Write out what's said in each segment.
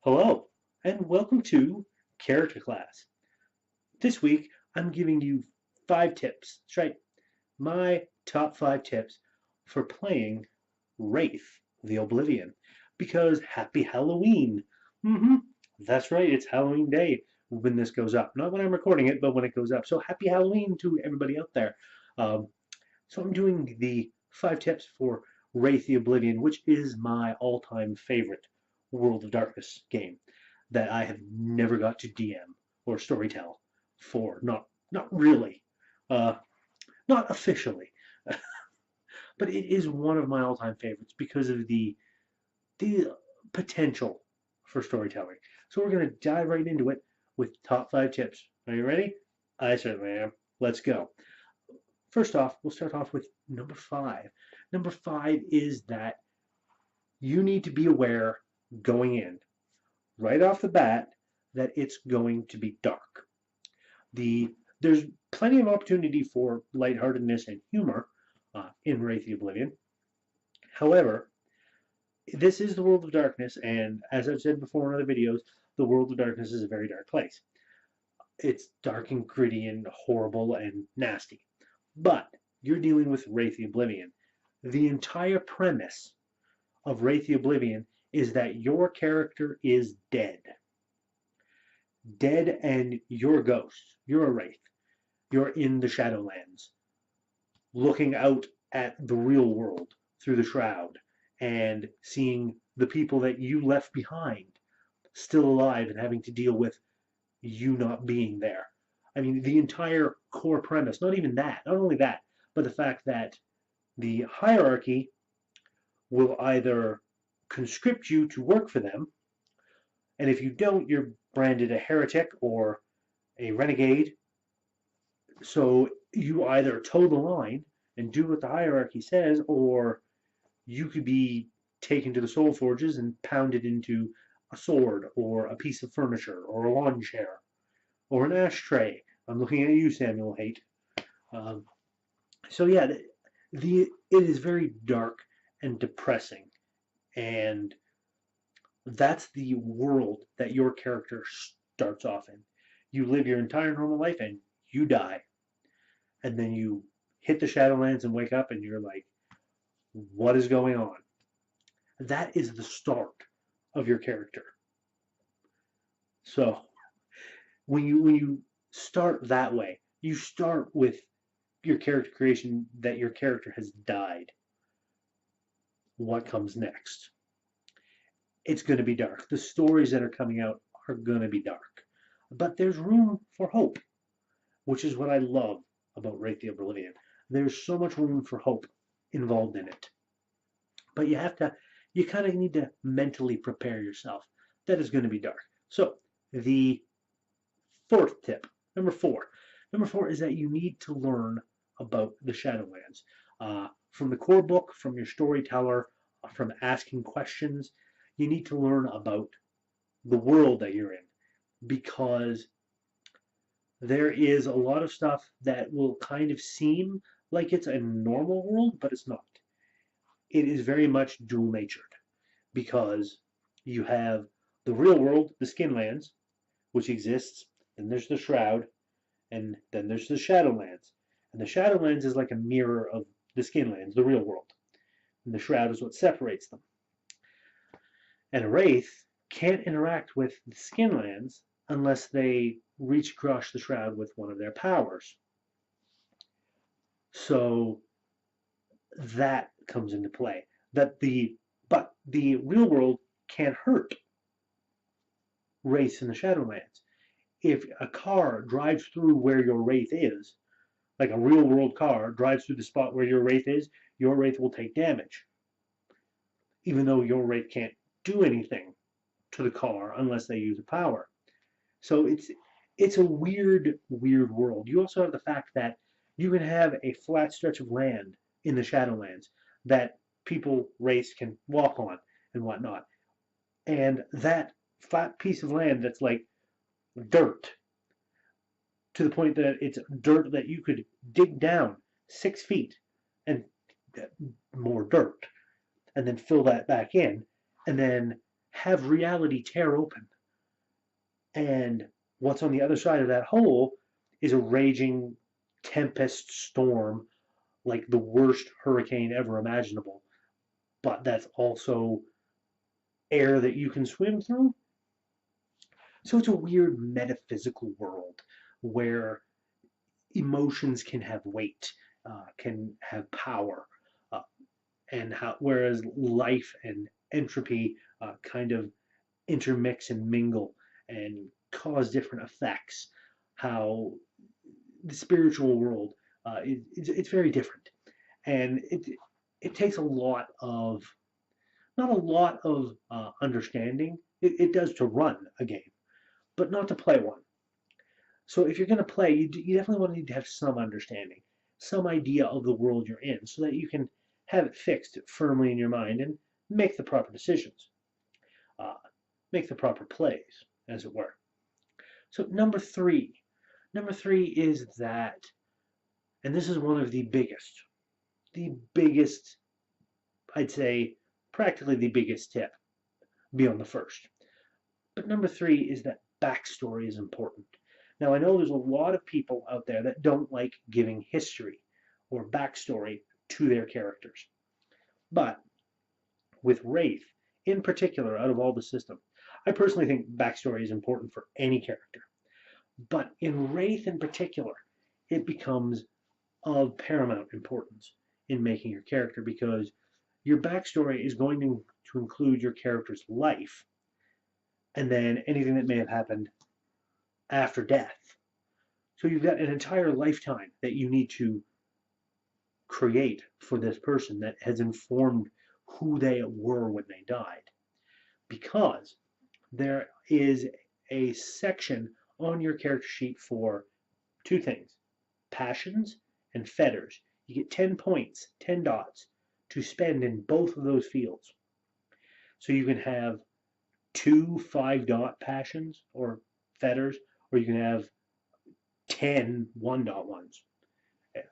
Hello, and welcome to Character Class. This week, I'm giving you 5 tips. That's right, my top 5 tips for playing Wraith, the Oblivion. Because happy Halloween! hmm That's right, it's Halloween Day when this goes up. Not when I'm recording it, but when it goes up. So happy Halloween to everybody out there. Um, so I'm doing the 5 tips for Wraith the Oblivion, which is my all-time favorite World of Darkness game that I have never got to DM or storytell for. Not really. Uh, not officially. But it is one of my all-time favorites because of the potential for storytelling. So we're going to dive right into it with top 5 tips. Are you ready? I certainly am. Let's go. First off, we'll start off with number 5. Number 5 is that you need to be aware going in, right off the bat, that it's going to be dark. There's plenty of opportunity for lightheartedness and humor in Wraith the Oblivion. However, this is the world of darkness, and as I've said before in other videos, the world of darkness is a very dark place. It's dark and gritty and horrible and nasty. But you're dealing with Wraith the Oblivion. The entire premise of Wraith the Oblivion is that your character is dead. Dead, and you're a ghost. You're a Wraith. You're in the Shadowlands, looking out at the real world through the shroud and seeing the people that you left behind still alive and having to deal with you not being there. I mean, the entire core premise, not even that, not only that, but the fact that the hierarchy will either conscript you to work for them, and if you don't, you're branded a heretic or a renegade. So you either toe the line and do what the hierarchy says, or you could be taken to the soul forges and pounded into a sword or a piece of furniture or a lawn chair or an ashtray. I'm looking at you, Samuel Haight. Um, so yeah, it is very dark and depressing, and that's the world that your character starts off in. You live your entire normal life and you die, and then you hit the Shadowlands and wake up and you're like, what is going on? That is the start of your character. So when you start that way, you start with your character creation that your character has died. What comes next? It's going to be dark. The stories that are coming out are going to be dark. But there's room for hope, which is what I love about Wraith the Oblivion. There's so much room for hope involved in it. But you kind of need to mentally prepare yourself that it's going to be dark. So the fourth tip, number 4. Number 4 is that you need to learn about the Shadowlands. From the core book, from your storyteller, from asking questions, you need to learn about the world that you're in, because there is a lot of stuff that will kind of seem like it's a normal world, but it's not. It is very much dual-natured, because you have the real world, the Skinlands, which exists, then there's the Shroud, and then there's the Shadowlands. And the Shadowlands is like a mirror of the Skinlands, the real world. And the Shroud is what separates them. And a Wraith can't interact with the Skinlands unless they reach across the Shroud with one of their powers. So that comes into play. But the real world can't hurt Wraiths in the Shadowlands. If a car drives through where your Wraith is, like a real world car drives through the spot where your Wraith is, your Wraith will take damage. Even though your Wraith can't do anything to the car unless they use a power. So it's a weird world. You also have the fact that you can have a flat stretch of land in the Shadowlands that people, Wraiths, can walk on and whatnot. And that flat piece of land that's like dirt, to the point that it's dirt that you could dig down 6 feet and more dirt, and then fill that back in, and then have reality tear open. And what's on the other side of that hole is a raging tempest storm, like the worst hurricane ever imaginable. But that's also air that you can swim through. So it's a weird metaphysical world where emotions can have weight, can have power, uh, and whereas life and entropy kind of intermix and mingle and cause different effects. How the spiritual world it's very different, and it takes a lot of not a lot of understanding. It does to run a game, but not to play one. So if you're going to play, you definitely want to need to have some understanding, some idea of the world you're in, so that you can have it fixed firmly in your mind and make the proper decisions, uh, make the proper plays, as it were. So number three is that, and this is one of the biggest, I'd say, practically the biggest tip beyond the first. But number three is that backstory is important. Now, I know there's a lot of people out there that don't like giving history or backstory to their characters. But with Wraith, in particular, out of all the systems, I personally think backstory is important for any character. But in Wraith in particular, it becomes of paramount importance in making your character because your backstory is going to include your character's life and then anything that may have happened after death. So you've got an entire lifetime that you need to create for this person that has informed who they were when they died. Because there is a section on your character sheet for two things: passions and fetters. You get 10 points, 10 dots to spend in both of those fields. So you can have two 5-dot passions or fetters, or you can have 10 1-dot ones.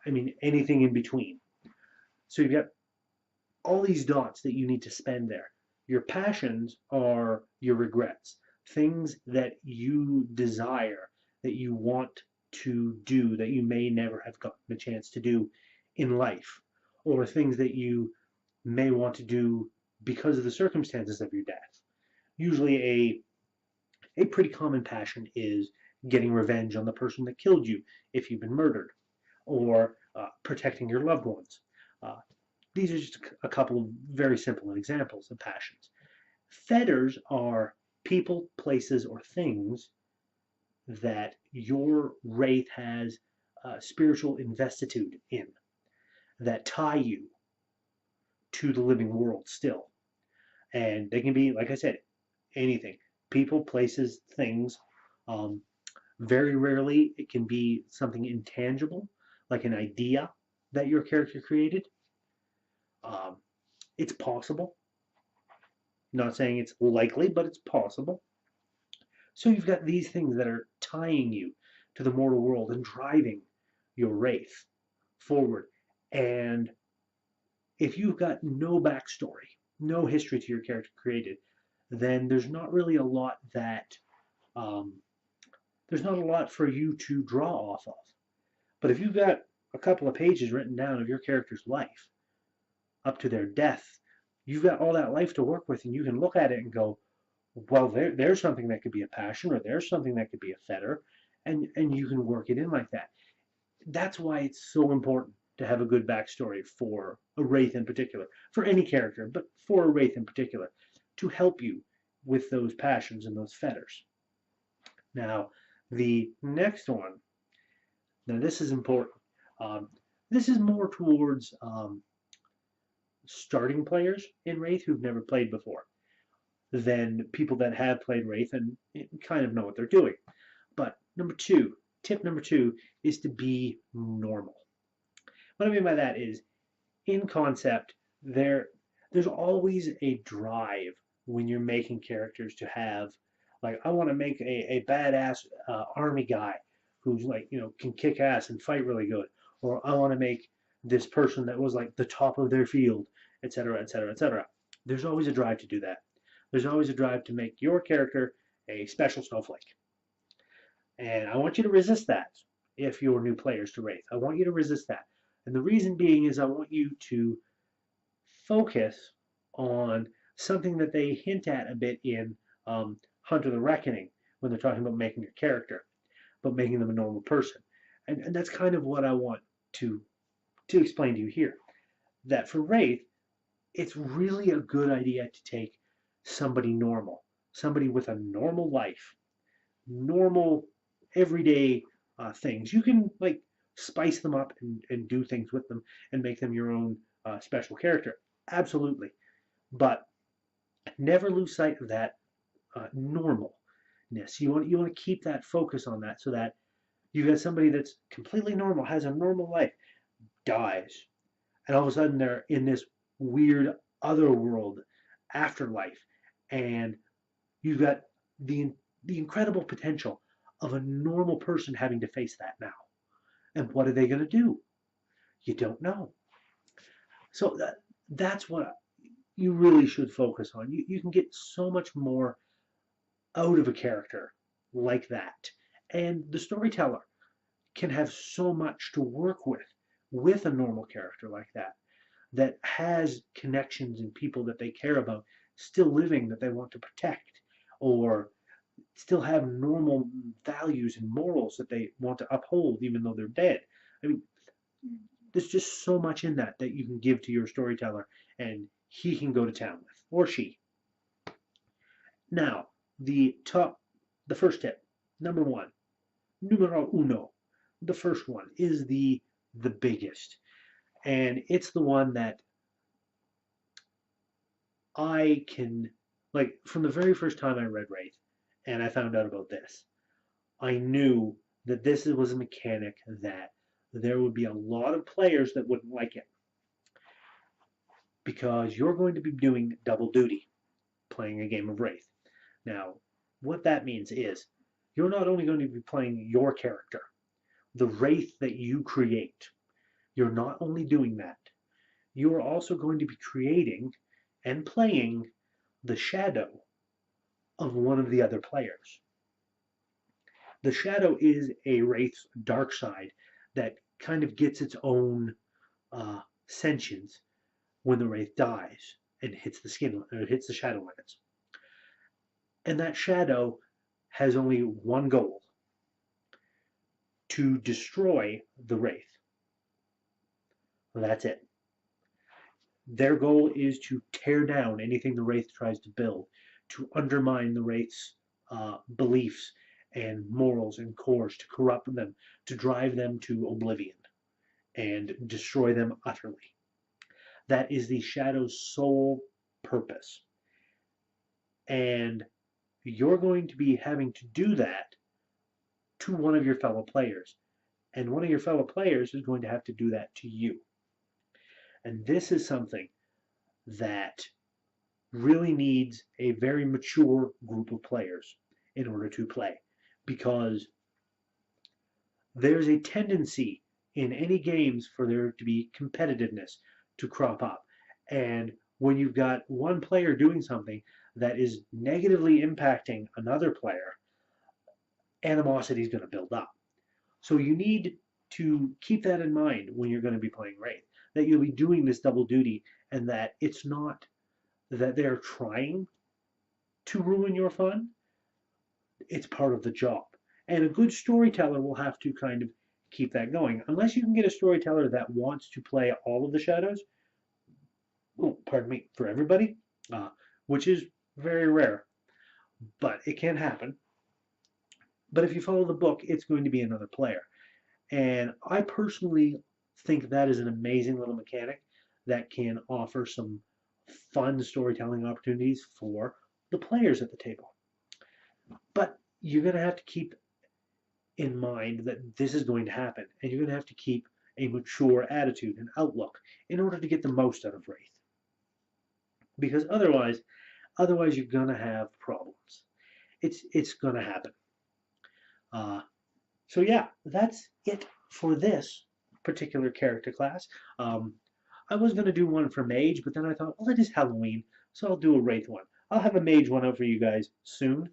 I mean, anything in between. So you've got all these dots that you need to spend there. Your passions are your regrets, things that you desire, that you want to do, that you may never have gotten a chance to do in life, or things that you may want to do because of the circumstances of your death. Usually a pretty common passion is getting revenge on the person that killed you if you've been murdered, or protecting your loved ones. Uh, these are just a couple of very simple examples of passions. Fetters are people, places, or things that your wraith has spiritual investitude in, that tie you to the living world still. And they can be, like I said, anything: people, places, things. Um, Very rarely it can be something intangible, like an idea that your character created. Um, it's possible. Not saying it's likely, but it's possible. So you've got these things that are tying you to the mortal world and driving your wraith forward. And if you've got no backstory, no history to your character created, then there's not really a lot that um, there's not a lot for you to draw off of. But if you've got a couple of pages written down of your character's life up to their death, you've got all that life to work with, and you can look at it and go, well, there's something that could be a passion, or there's something that could be a fetter, and you can work it in like that. That's why it's so important to have a good backstory for a wraith in particular, for any character, but for a wraith in particular, to help you with those passions and those fetters. Now, the next one, now this is important. Um, this is more towards starting players in Wraith who've never played before than people that have played Wraith and kind of know what they're doing. But tip number two is to be normal. What I mean by that is, in concept, there's always a drive when you're making characters to have, like, I want to make a badass army guy who's like, can kick ass and fight really good, or I want to make this person that was like the top of their field, etc., etc., etc. There's always a drive to do that. There's always a drive to make your character a special snowflake. And I want you to resist that if you're new players to Wraith. I want you to resist that. And the reason being is I want you to focus on something that they hint at a bit in Hunter the Reckoning when they're talking about making a character, but making them a normal person. And that's kind of what I want to explain to you here. That for Wraith, it's really a good idea to take somebody normal, somebody with a normal life, normal everyday things. You can like spice them up and do things with them and make them your own special character. Absolutely. But never lose sight of that normalness. You want to keep that focus on that so that you got somebody that's completely normal, has a normal life, dies, and all of a sudden they're in this weird other world afterlife, and you've got the incredible potential of a normal person having to face that now. And what are they going to do? You don't know. So that's what you really should focus on. You can get so much more out of a character like that. And the storyteller can have so much to work with a normal character like that, that has connections and people that they care about still living that they want to protect, or still have normal values and morals that they want to uphold even though they're dead. I mean, there's just so much in that that you can give to your storyteller and he can go to town with, or she. Now, the first tip, number one, numero uno, the first one is the biggest, and it's the one that I can, like, from the very first time I read Wraith and I found out about this, I knew that this was a mechanic that there would be a lot of players that wouldn't like it, because you're going to be doing double duty playing a game of Wraith. Now, what that means is you're not only going to be playing your character, the Wraith that you create. You're not only doing that, you are also going to be creating and playing the shadow of one of the other players. The shadow is a Wraith's dark side that kind of gets its own sentience when the Wraith dies and hits the skin, or hits the shadow limits. And that shadow has only one goal: to destroy the Wraith. That's it. Their goal is to tear down anything the Wraith tries to build, to undermine the Wraith's beliefs and morals and cores, to corrupt them, to drive them to oblivion and destroy them utterly. That is the Shadow's sole purpose. And you're going to be having to do that to one of your fellow players. And one of your fellow players is going to have to do that to you. And this is something that really needs a very mature group of players in order to play, because there's a tendency in any games for there to be competitiveness to crop up. And when you've got one player doing something that is negatively impacting another player, animosity is going to build up. So you need to keep that in mind when you're going to be playing Wraith, that you'll be doing this double duty, and that it's not that they're trying to ruin your fun. It's part of the job. And a good storyteller will have to kind of keep that going. Unless you can get a storyteller that wants to play all of the shadows, pardon me, for everybody, which is very rare, but it can happen. But if you follow the book, it's going to be another player. And I personally think that is an amazing little mechanic that can offer some fun storytelling opportunities for the players at the table. But you're going to have to keep in mind that this is going to happen, and you're going to have to keep a mature attitude and outlook in order to get the most out of Wraith. Because otherwise you're going to have problems. It's going to happen. So yeah, that's it for this particular character class. I was going to do one for Mage, but then I thought, well, it is Halloween, so I'll do a Wraith one. I'll have a mage one out for you guys soon.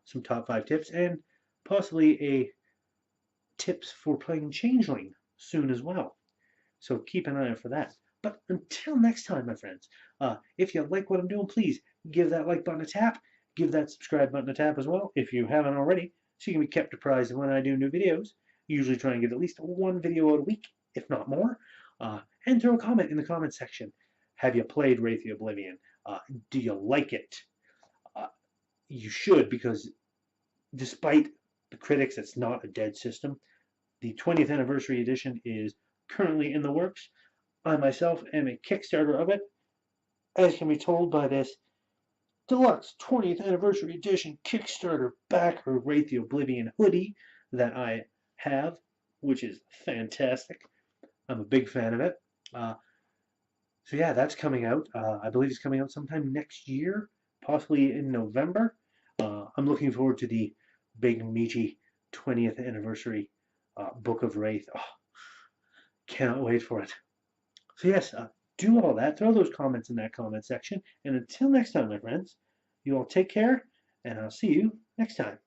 Some top 5 tips and possibly a tips for playing Changeling soon as well. So keep an eye out for that. But until next time, my friends, if you like what I'm doing, please give that like button a tap. Give that subscribe button a tap as well if you haven't already, so you can be kept apprised of when I do new videos. Usually try and get at least one video out a week, if not more. And throw a comment in the comment section. Have you played Wraith the Oblivion? Do you like it? You should, because despite the critics, it's not a dead system. The 20th anniversary edition is currently in the works. I myself am a Kickstarter of it, as can be told by this deluxe 20th anniversary edition Kickstarter backer Wraith the Oblivion hoodie that I have, which is fantastic. I'm a big fan of it. So yeah, that's coming out. I believe it's coming out sometime next year, possibly in November. I'm looking forward to the big meaty 20th anniversary Book of Wraith. Oh, cannot wait for it. So yes, do all that. Throw those comments in that comment section. And until next time, my friends, you all take care, and I'll see you next time.